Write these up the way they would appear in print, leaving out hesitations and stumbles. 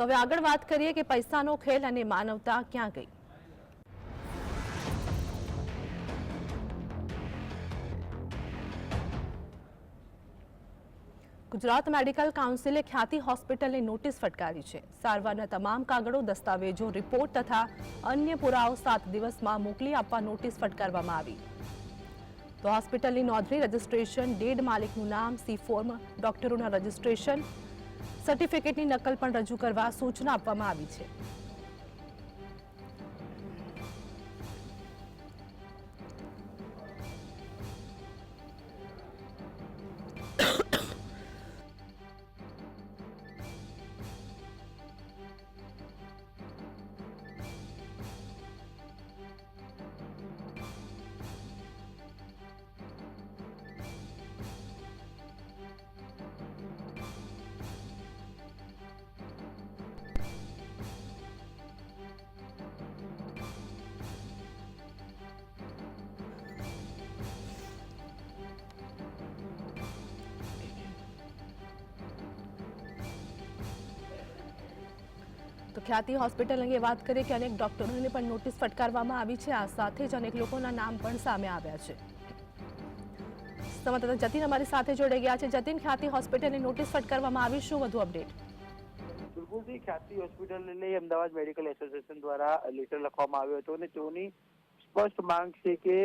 તો હવે આગળ વાત કરીએ કે પૈસાનો ખેલ અને માનવતા ક્યાં ગઈ। ગુજરાત મેડિકલ કાઉન્સિલે ખ્યાતિ હોસ્પિટલને નોટિસ ફટકારી છે। સારવારના તમામ કાગળો, દસ્તાવેજો, રિપોર્ટ તથા અન્ય પુરાવો 7 દિવસમાં મોકલી આપવા નોટિસ ફટકારવામાં આવી। તો હોસ્પિટલની નોંધણી, રજિસ્ટ્રેશન, ડેડ માલિકનું નામ, સી ફોર્મ, ડોક્ટરોના રજિસ્ટ્રેશન, સર્ટિફિકેટની નકલ પણ રજૂ કરવા સૂચના આપવામાં આવી છે। તો ખ્યાતિ હોસ્પિટલ અંગે વાત કરીએ કે અનેક ડોક્ટરોને પણ નોટિસ ફટકારવામાં આવી છે। આ સાથે જ અનેક લોકોના નામ પણ સામે આવ્યા છે। સંવાદદાતા જતીન અમારી સાથે જોડાઈ ગયા છે। જતીન, ખ્યાતિ હોસ્પિટલની નોટિસ ફટકારવામાં આવી, શું વધુ અપડેટ? બિલકુલથી ખ્યાતિ હોસ્પિટલને લઈ અમદાવાદ મેડિકલ એસોસિએશન દ્વારા લેટર લખવામાં આવ્યો હતો અને તેઓની સ્પષ્ટ માંગ છે કે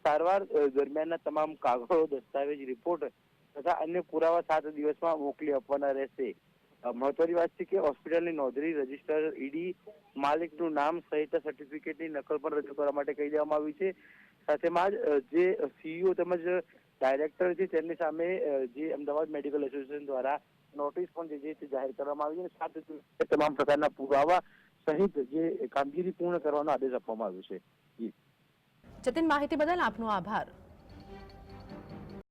સારવાર દરમિયાનના તમામ કાગળો, દસ્તાવેજ, રિપોર્ટ તથા અન્ય પુરાવા 7 દિવસમાં મોકલી આપવાના રહેશે। મહત્વની વાત છે કે હોસ્પિટલની નોંધણી, રજીસ્ટર, ઈડી, માલિકનું નામ સહિત સર્ટિફિકેટની નકલ પણ રજૂ કરવા માટે કહી દેવામાં આવી છે। સાથેમાં જ જે સીઈઓ તેમજ ડાયરેક્ટર છે તેમની સામે જે અમદાવાદ મેડિકલ એસોસિએશન દ્વારા નોટિસ પણ જે જાહેર કરવામાં આવી છે। સાથે તમામ પ્રકારના પુરાવા સહિત જે કામગીરી પૂર્ણ કરવાનો આદેશ આપવામાં આવ્યો છે। જતીન, માહિતી બદલ આપનો આભાર।